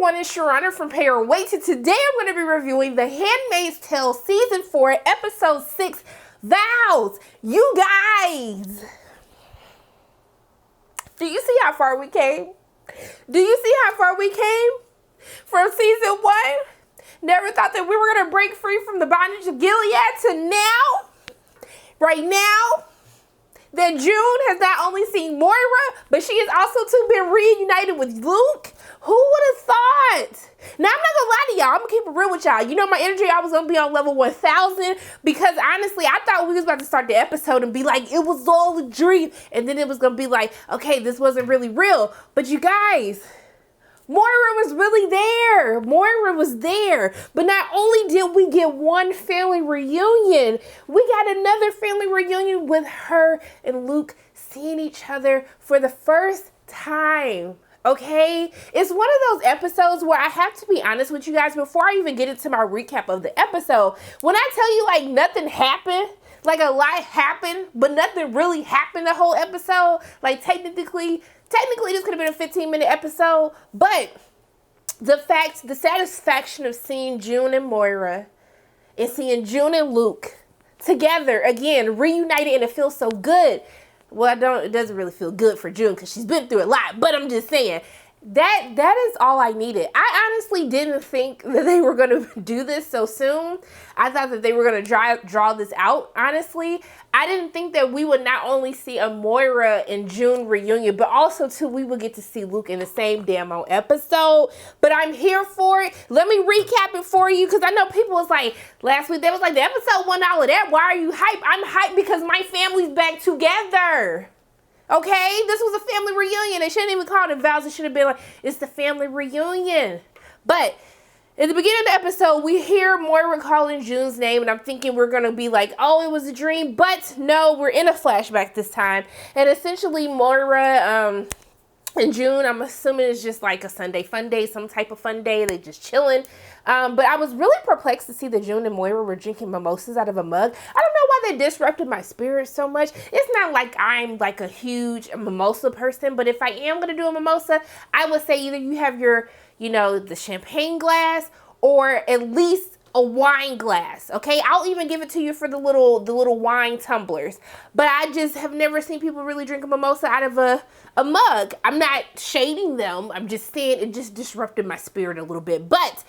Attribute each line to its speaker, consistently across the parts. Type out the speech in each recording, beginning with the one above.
Speaker 1: everyone, it's Sharana from Pay or Wait. Today I'm going to be reviewing The Handmaid's Tale Season 4, Episode 6, Vows. You guys, do you see how far we came? Do you see how far we came from Season 1? Never thought that we were going to break free from the bondage of Gilead to now, right now, that June has not only seen Moira, but she has also too been reunited with Luke. Who would have thought? Now, I'm not gonna lie to y'all. I'm gonna keep it real with y'all. You know, my energy, I was gonna be on level 1000 because honestly, I thought we was about to start the episode and be like, it was all a dream. And then it was gonna be like, okay, this wasn't really real. But you guys, Moira was really there. Moira was there. But not only did we get one family reunion, we got another family reunion with her and Luke seeing each other for the first time. Okay? It's one of those episodes where I have to be honest with you guys before I even get into my recap of the episode. When I tell you like nothing happened, like a lot happened, but nothing really happened the whole episode, like technically this could have been a 15-minute episode, but the satisfaction of seeing June and Moira and seeing June and Luke together again, reunited, and it feels so good. Well, it doesn't really feel good for June because she's been through a lot, but I'm just saying that is all I needed. I honestly didn't think that they were going to do this so soon. I thought that they were going to draw this out, honestly. I didn't think that we would not only see a Moira and June reunion, but also, too, we would get to see Luke in the same damn old episode. But I'm here for it. Let me recap it for you, because I know people was like, last week, they was like, the episode wasn't all of that. Why are you hyped? I'm hyped because my family's back together. Okay, this was a family reunion. They shouldn't even call it vows. It should have been like, it's the family reunion. But in the beginning of the episode, we hear Moira calling June's name, and I'm thinking we're going to be like, oh, it was a dream. But no, we're in a flashback this time. And essentially, Moira and June, I'm assuming it's just like a Sunday fun day, some type of fun day. They just chilling. But I was really perplexed to see that June and Moira were drinking mimosas out of a mug. I don't know why they disrupted my spirit so much. It's not like I'm like a huge mimosa person, but if I am going to do a mimosa, I would say either you have your, the champagne glass or at least a wine glass. Okay. I'll even give it to you for the little wine tumblers, but I just have never seen people really drink a mimosa out of a mug. I'm not shading them. I'm just saying it just disrupted my spirit a little bit, but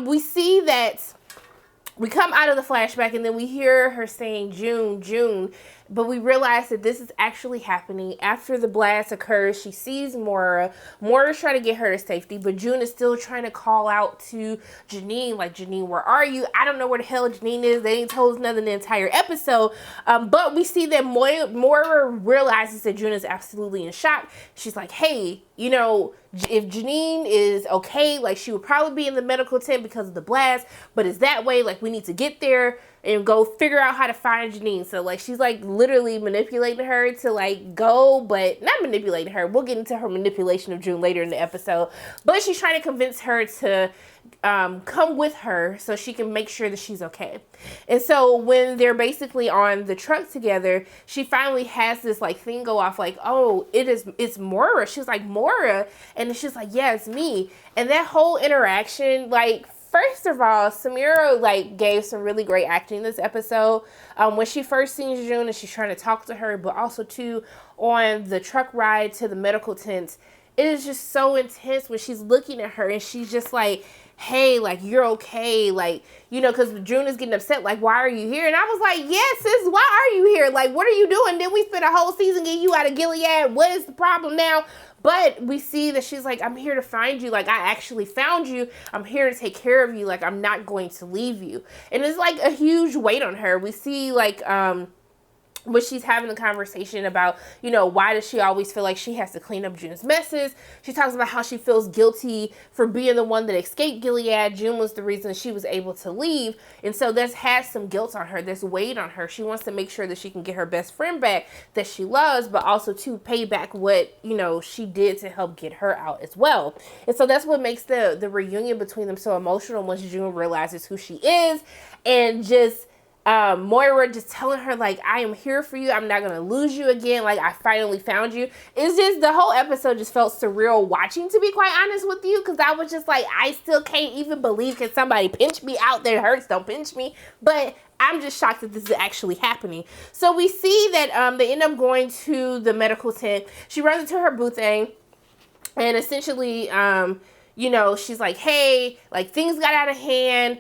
Speaker 1: we see that we come out of the flashback and then we hear her saying June, June, but we realize that this is actually happening after the blast occurs. She sees Moira. Moira's trying to get her to safety, but June is still trying to call out to Janine, like, Janine, where are you? I don't know where the hell Janine is. They ain't told us nothing the entire episode. But we see that Moira realizes that June is absolutely in shock. She's like, hey, if Janine is okay, like, she would probably be in the medical tent because of the blast, but it's that way, like, we need to get there and go figure out how to find Janine. So, like, she's, like, literally manipulating her to, like, go, but not manipulating her. We'll get into her manipulation of June later in the episode. But she's trying to convince her to come with her so she can make sure that she's okay. And so when they're basically on the truck together, she finally has this, like, thing go off, like, oh, it's Moira. She's like, Moira? And she's like, yeah, it's me. And that whole interaction, like, first of all, Samira, like, gave some really great acting this episode. When she first sees June and she's trying to talk to her, but also, too, on the truck ride to the medical tent, it is just so intense when she's looking at her and she's just like, hey, like, you're okay, like, because June is getting upset, like, why are you here? And I was like, yes, sis, why are you here? Like, what are you doing? Then we spent a whole season getting you out of Gilead. What is the problem now? But we see that she's like, I'm here to find you. Like, I actually found you. I'm here to take care of you. Like, I'm not going to leave you. And it's like a huge weight on her. We see, like, when she's having a conversation about, why does she always feel like she has to clean up June's messes? She talks about how she feels guilty for being the one that escaped Gilead. June was the reason she was able to leave. And so this has some guilt on her. There's weight on her. She wants to make sure that she can get her best friend back that she loves, but also to pay back what, she did to help get her out as well. And so that's what makes the reunion between them so emotional once June realizes who she is and just Moira just telling her, like, I am here for you. I'm not going to lose you again. Like, I finally found you. It's just, the whole episode just felt surreal watching, to be quite honest with you, because I was just like, I still can't even believe, can somebody pinch me out there? It hurts, don't pinch me. But I'm just shocked that this is actually happening. So we see that they end up going to the medical tent. She runs into her boo thing, and essentially, you know, she's like, hey, like, things got out of hand.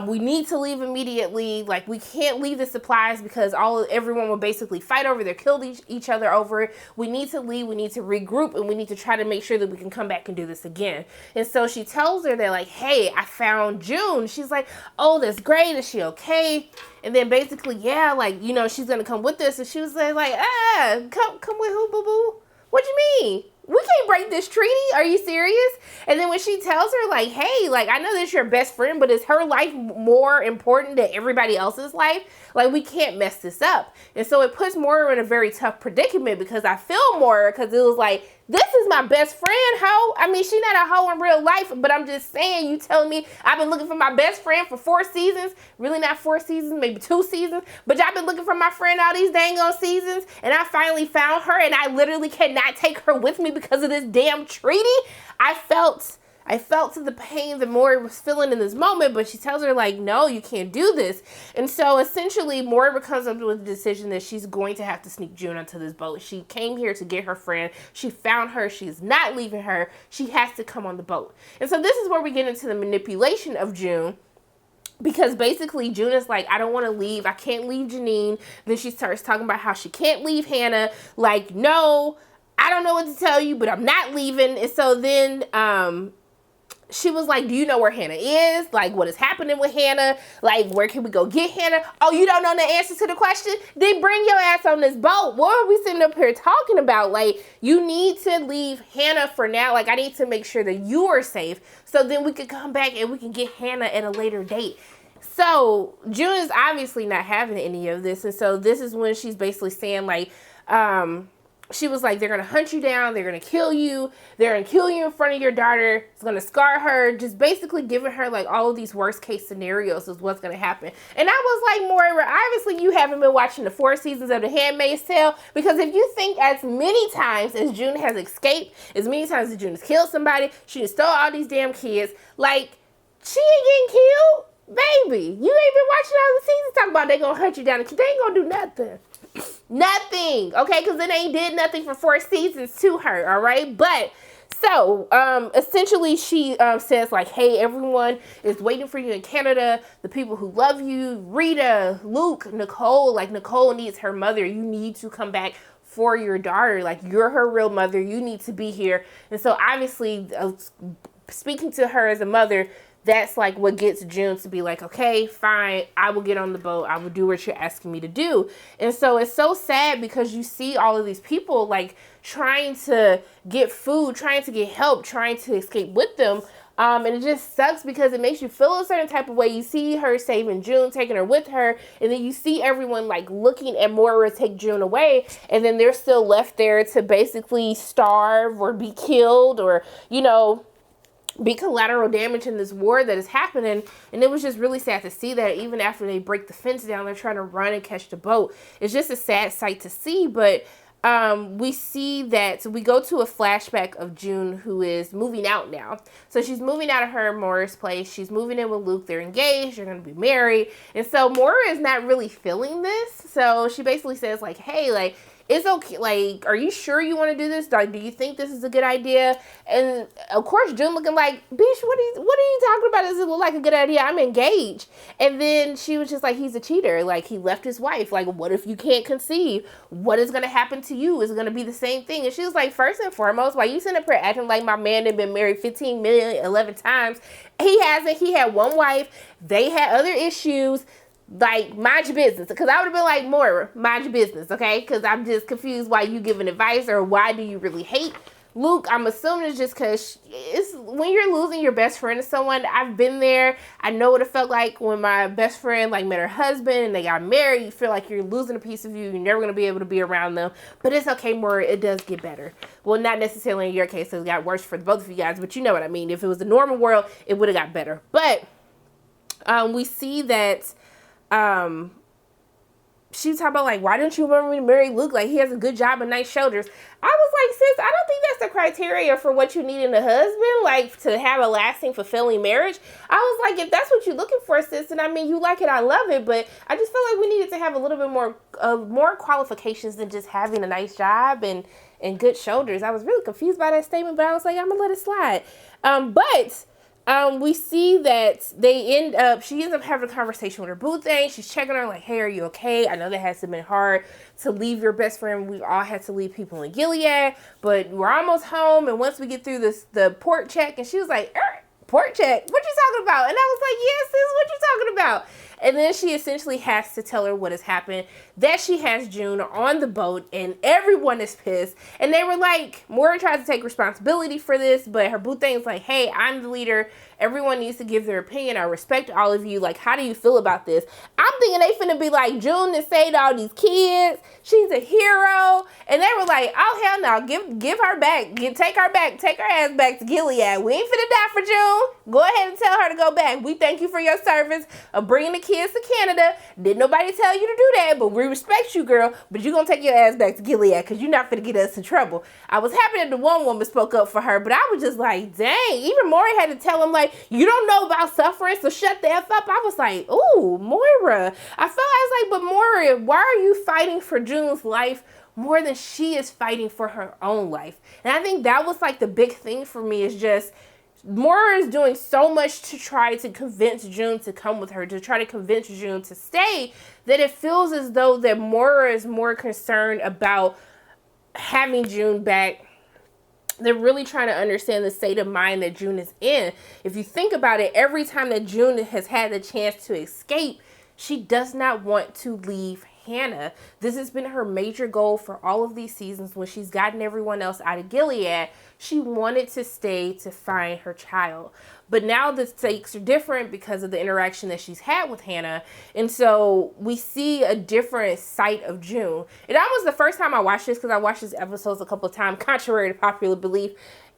Speaker 1: We need to leave immediately. Like, we can't leave the supplies because everyone will basically fight over. They'll kill each other over it. We need to leave. We need to regroup, and we need to try to make sure that we can come back and do this again. And so she tells her that, like, hey, I found June. She's like, oh, that's great. Is she okay? And then basically, yeah, like, you know, she's gonna come with us. And she was like, come with who, boo boo? What you mean? We can't break this treaty. Are you serious? And then when she tells her, like, hey, like, I know that's your best friend, but is her life more important than everybody else's life? Like, we can't mess this up. And so it puts Moira in a very tough predicament, because I feel Moira, because it was like, this is my best friend, hoe. I mean, she's not a hoe in real life, but I'm just saying, you telling me I've been looking for my best friend for 4 seasons. Really not 4 seasons, maybe 2 seasons. But I've been looking for my friend all these dang on seasons, and I finally found her, and I literally cannot take her with me because of this damn treaty. I felt to the pain that Moira was feeling in this moment, but she tells her, like, no, you can't do this. And so essentially Moira comes up with the decision that she's going to have to sneak June onto this boat. She came here to get her friend. She found her. She's not leaving her. She has to come on the boat. And so this is where we get into the manipulation of June. Because basically June is like, I don't want to leave. I can't leave Janine. Then she starts talking about how she can't leave Hannah. Like, no, I don't know what to tell you, but I'm not leaving. And so then, she was like, do you know where Hannah is? Like, what is happening with Hannah? Like, where can we go get Hannah? Oh, you don't know the answer to the question? Then bring your ass on this boat. What are we sitting up here talking about? Like, you need to leave Hannah for now. Like, I need to make sure that you are safe, so then we can come back and we can get Hannah at a later date. So June is obviously not having any of this. And so this is when she's basically saying, like, she was like, they're going to hunt you down. They're going to kill you. They're going to kill you in front of your daughter. It's going to scar her. Just basically giving her, like, all of these worst case scenarios is what's going to happen. And I was like, Moira, obviously you haven't been watching the 4 seasons of The Handmaid's Tale, because if you think as many times as June has escaped, as many times as June has killed somebody, she has stole all these damn kids, like, she ain't getting killed. Baby, you ain't been watching all the seasons talking about they going to hunt you down. They ain't going to do nothing. Nothing, okay, because it ain't did nothing for 4 seasons to her, all right? But so essentially she says, like, hey, everyone is waiting for you in Canada. The people who love you, Rita, Luke, Nicole, like, Nicole needs her mother. You need to come back for your daughter. Like, you're her real mother. You need to be here. And so obviously speaking to her as a mother, that's like what gets June to be like, okay, fine, I will get on the boat. I will do what you're asking me to do. And so it's so sad, because you see all of these people, like, trying to get food, trying to get help, trying to escape with them. And it just sucks, because it makes you feel a certain type of way. You see her saving June, taking her with her, and then you see everyone, like, looking at Moira take June away, and then they're still left there to basically starve or be killed, or, you know, be collateral damage in this war that is happening. And it was just really sad to see that even after they break the fence down, they're trying to run and catch the boat. It's just a sad sight to see. But we see that, so we go to a flashback of June, who is moving out now. So she's moving out of her Moira's place. She's moving in with Luke. They're engaged. They're going to be married. And so Moira is not really feeling this. So she basically says, like, hey, like, it's okay. Like, are you sure you want to do this? Like, do you think this is a good idea? And of course, June looking like, bitch, what are you talking about? Does it look like a good idea? I'm engaged. And then she was just like, he's a cheater. Like, he left his wife. Like, what if you can't conceive? What is going to happen to you? Is it going to be the same thing? And she was like, first and foremost, why you sitting up here acting like my man had been married 15 million, 11 times? He hasn't. He had one wife. They had other issues. Like, mind your business. Because I would have been like, Moira, mind your business, okay? Because I'm just confused why you giving advice, or why do you really hate Luke. I'm assuming it's just because it's when you're losing your best friend to someone. I've been there. I know what it felt like when my best friend, like, met her husband and they got married. You feel like you're losing a piece of you. You're never going to be able to be around them. But it's okay, Moira. It does get better. Well, not necessarily in your case. It got worse for both of you guys. But you know what I mean. If it was the normal world, it would have got better. But we see that she talked about, like, why don't you want me to marry Luke? Like, he has a good job and nice shoulders. I was like, sis, I don't think that's the criteria for what you need in a husband, like, to have a lasting, fulfilling marriage. I was like, if that's what you're looking for, sis, and I mean, you like it, I love it, but I just felt like we needed to have a little bit more qualifications than just having a nice job and good shoulders. I was really confused by that statement, but I was like, I'm gonna let it slide. We see that she ends up having a conversation with her boo thing. She's checking her like, hey, are you okay? I know that has to have been hard to leave your best friend. We all had to leave people in Gilead, but we're almost home. And once we get through the port check, and she was like, port check? What you talking about? And I was like, yes, sis, what you talking about? And then she essentially has to tell her what has happened, that she has June on the boat, and everyone is pissed. And they were like, Moira tries to take responsibility for this, but her boo thing's like, hey, I'm the leader. Everyone needs to give their opinion. I respect all of you. Like, how do you feel about this? I'm thinking they finna be like, June that saved all these kids. She's a hero. And they were like, oh, hell no. Give her back. Take her back. Take her ass back to Gilead. We ain't finna die for June. Go ahead and tell her to go back. We thank you for your service of bringing the kids to Canada. Didn't nobody tell you to do that, but we respect you, girl. But you're gonna take your ass back to Gilead because you're not finna get us in trouble. I was happy that the one woman spoke up for her, but I was just like, dang. Even Moira had to tell him, like, you don't know about suffering, so shut the F up. I was like, ooh, Moira. I was like, but Moira, why are you fighting for June's life more than she is fighting for her own life? And I think that was like the big thing for me, is just Moira is doing so much to try to convince June to come with her, to try to convince June to stay, that it feels as though that Moira is more concerned about having June back. They're really trying to understand the state of mind that June is in. If you think about it, every time that June has had the chance to escape, she does not want to leave Hannah. This has been her major goal for all of these seasons. When she's gotten everyone else out of Gilead, she wanted to stay to find her child. But now the stakes are different because of the interaction that she's had with Hannah. And so we see a different side of June. And that was the first time I watched this, because I watched these episodes a couple of times, contrary to popular belief.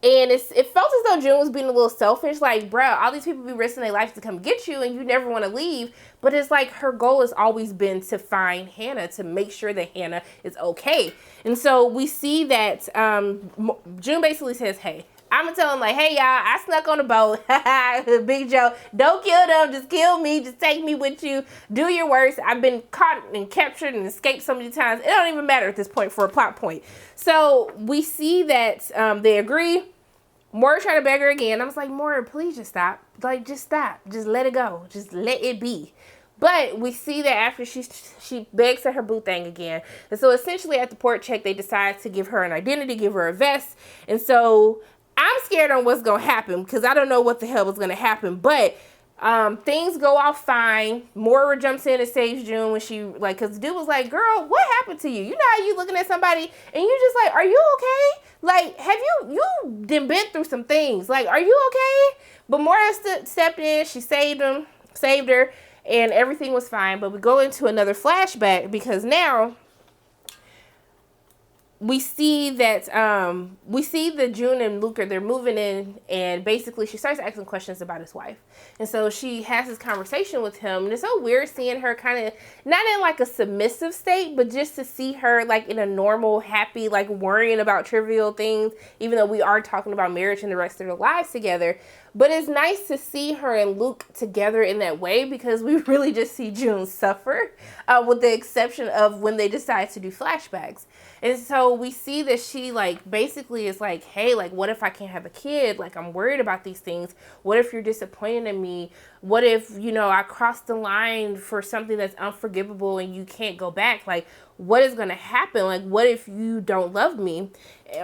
Speaker 1: And it felt as though June was being a little selfish. Like, bro, all these people be risking their life to come get you, and you never want to leave. But it's like her goal has always been to find Hannah, to make sure that Hannah is okay. And so we see that June basically says, hey, I'm going to tell him, like, hey, y'all, I snuck on the boat. Big Joe, don't kill them. Just kill me. Just take me with you. Do your worst. I've been caught and captured and escaped so many times. It don't even matter at this point for a plot point. So we see that they agree. Moira tried to beg her again. I was like, Moira, please just stop. Like, just stop. Just let it go. Just let it be. But we see that after she begs at her boo thing again. And so essentially at the port check, they decide to give her an identity, give her a vest. And so I'm scared on what's going to happen, because I don't know what the hell was going to happen. But things go off fine. Moira jumps in and saves June when she, like, because the dude was like, girl, what happened to you? You know how you looking at somebody and you just like, are you okay? Like, have you been through some things? Like, are you okay? But Moira stepped in. She saved her, and everything was fine. But we go into another flashback, because now we see that June and Luke they're moving in, and basically she starts asking questions about his wife. And so she has this conversation with him, and it's so weird seeing her kind of not in like a submissive state, but just to see her like in a normal, happy, like worrying about trivial things, even though we are talking about marriage and the rest of their lives together. But it's nice to see her and Luke together in that way, because we really just see June suffer, with the exception of when they decide to do flashbacks. And so we see that she like basically is like, hey, like, what if I can't have a kid? Like, I'm worried about these things. What if you're disappointed in me? What if, I crossed the line for something that's unforgivable and you can't go back? Like, what is going to happen? Like, what if you don't love me?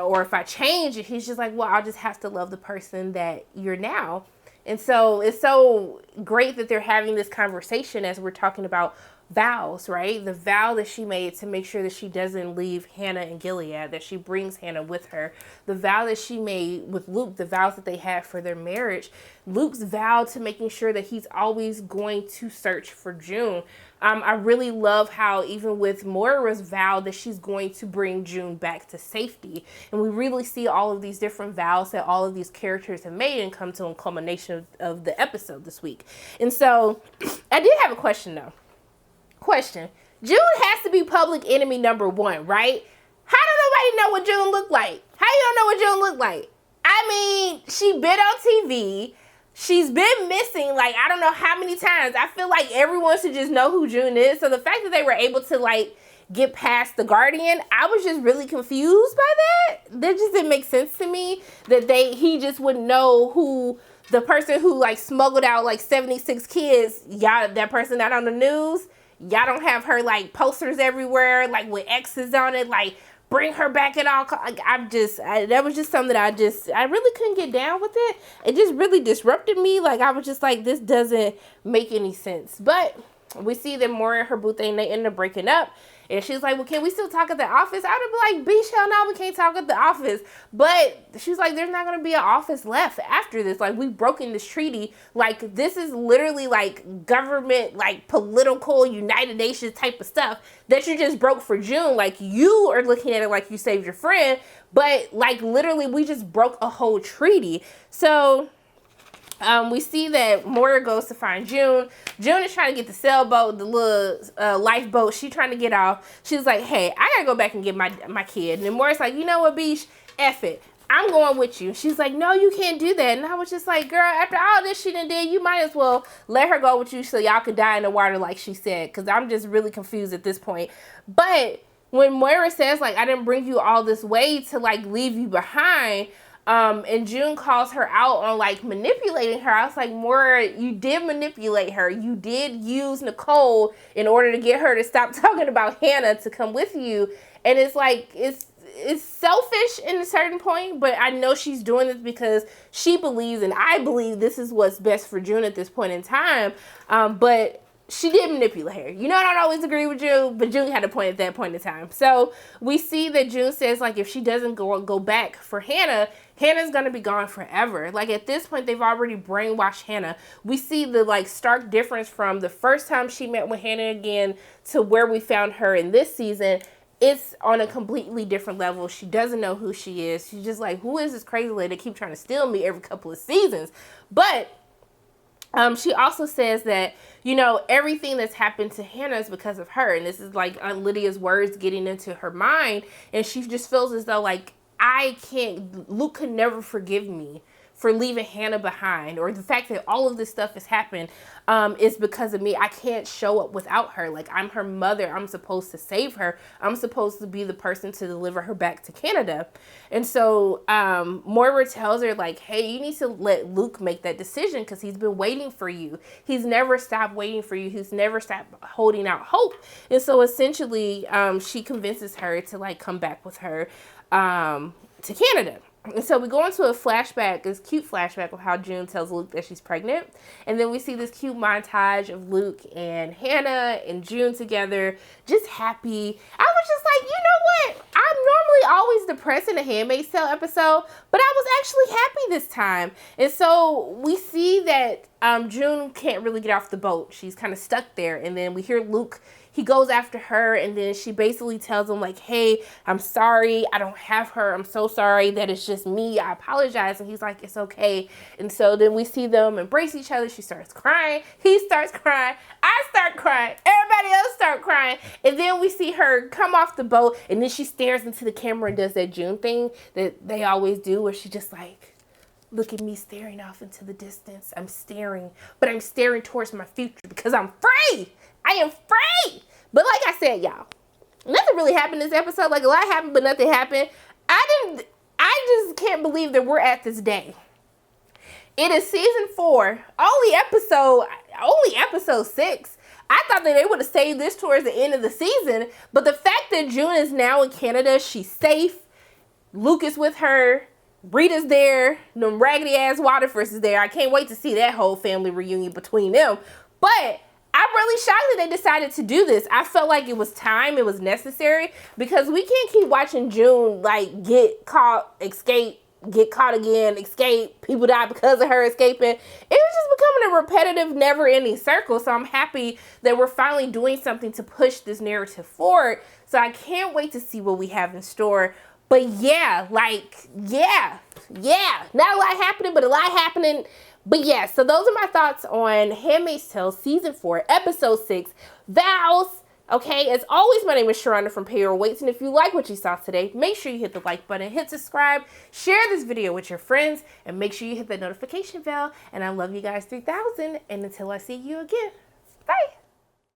Speaker 1: Or if I change? And he's just like, well, I'll just have to love the person that you're now. And so it's so great that they're having this conversation as we're talking about vows, right? The vow that she made to make sure that she doesn't leave Hannah and Gilead, that she brings Hannah with her. The vow that she made with Luke, the vows that they had for their marriage. Luke's vow to making sure that he's always going to search for June. I really love how even with Moira's vow that she's going to bring June back to safety. And we really see all of these different vows that all of these characters have made and come to a culmination of the episode this week. And so I did have a question though. Question. June has to be public enemy number one, right? How do nobody know what June looked like? How you don't know what June looked like? I mean, she been on TV. She's been missing, like, I don't know how many times. I feel like everyone should just know who June is. So the fact that they were able to, like, get past The Guardian, I was just really confused by that. That just didn't make sense to me, that he just wouldn't know who the person who, like, smuggled out, like, 76 kids, y'all, that person not on the news, y'all don't have her, like, posters everywhere, like, with X's on it, like, bring her back at all. That was just something that I really couldn't get down with it. It just really disrupted me. Like, I was just like, this doesn't make any sense. But we see that Maury and her boo thing, they end up breaking up. And she's like, well, can we still talk at the office? I would be like, bitch, hell no, we can't talk at the office. But she's like, there's not going to be an office left after this. Like, we've broken this treaty. Like, this is literally, like, government, like, political, United Nations type of stuff that you just broke for June. Like, you are looking at it like you saved your friend. But, like, literally, we just broke a whole treaty. So we see that Moira goes to find June. June is trying to get the sailboat, the little lifeboat. She's trying to get off. She's like, hey, I gotta go back and get my kid. And then Moira's like, you know what, Beach? F it. I'm going with you. She's like, no, you can't do that. And I was just like, girl, after all this she done did, you might as well let her go with you so y'all could die in the water like she said. Because I'm just really confused at this point. But when Moira says, like, I didn't bring you all this way to, like, leave you behind, and June calls her out on, like, manipulating her. I was like, Moira, you did manipulate her. You did use Nicole in order to get her to stop talking about Hannah to come with you. And it's like, it's selfish in a certain point, but I know she's doing this because she believes, and I believe this is what's best for June at this point in time. But she did manipulate her. You know, I don't always agree with June, but June had a point at that point in time. So we see that June says, like, if she doesn't go back for Hannah, Hannah's going to be gone forever. Like, at this point, they've already brainwashed Hannah. We see the, like, stark difference from the first time she met with Hannah again to where we found her in this season. It's on a completely different level. She doesn't know who she is. She's just like, who is this crazy lady that keep trying to steal me every couple of seasons? But she also says that, you know, everything that's happened to Hannah is because of her. And this is, like, Lydia's words getting into her mind. And she just feels as though, like, Luke could never forgive me for leaving Hannah behind, or the fact that all of this stuff has happened is because of me. I can't show up without her. Like, I'm her mother. I'm supposed to save her. I'm supposed to be the person to deliver her back to Canada. And so Moira tells her, like, hey, you need to let Luke make that decision because he's been waiting for you. He's never stopped waiting for you. He's never stopped holding out hope. And so essentially she convinces her to, like, come back with her to Canada. And so we go into a flashback, this cute flashback of how June tells Luke that she's pregnant. And then we see this cute montage of Luke and Hannah and June together, just happy. I was just like, you know what? I'm normally always depressed in a Handmaid's Tale episode, but I was actually happy this time. And so we see that June can't really get off the boat. She's kind of stuck there. And then we hear Luke, he goes after her, and then she basically tells him, like, hey, I'm sorry. I don't have her. I'm so sorry that it's just me. I apologize. And he's like, it's okay. And so then we see them embrace each other. She starts crying. He starts crying. I start crying. Everybody else start crying. And then we see her come off the boat, and then she stares into the camera and does that June thing that they always do, where she just, like, look at me staring off into the distance. I'm staring, but I'm staring towards my future because I'm free. I am free. But like I said, y'all, nothing really happened this episode. Like, a lot happened, but nothing happened. I just can't believe that we're at this day. It is season 4, only episode 6. I thought that they would have saved this towards the end of the season. But the fact that June is now in Canada, she's safe. Luke is with her. Rita's there. Them raggedy ass Waterfords is there. I can't wait to see that whole family reunion between them. But I'm really shocked that they decided to do this. I felt like it was time, it was necessary, because we can't keep watching June, like, get caught, escape, get caught again, escape, people die because of her escaping. It was just becoming a repetitive, never-ending circle. So I'm happy that we're finally doing something to push this narrative forward. So I can't wait to see what we have in store. But yeah, not a lot happening, but a lot happening. But yeah, so those are my thoughts on Handmaid's Tale Season 4, Episode 6, Vows. Okay, as always, my name is Sharonda from Payroll Weights, and if you like what you saw today, make sure you hit the like button, hit subscribe, share this video with your friends, and make sure you hit the notification bell. And I love you guys 3000, and until I see you again, bye.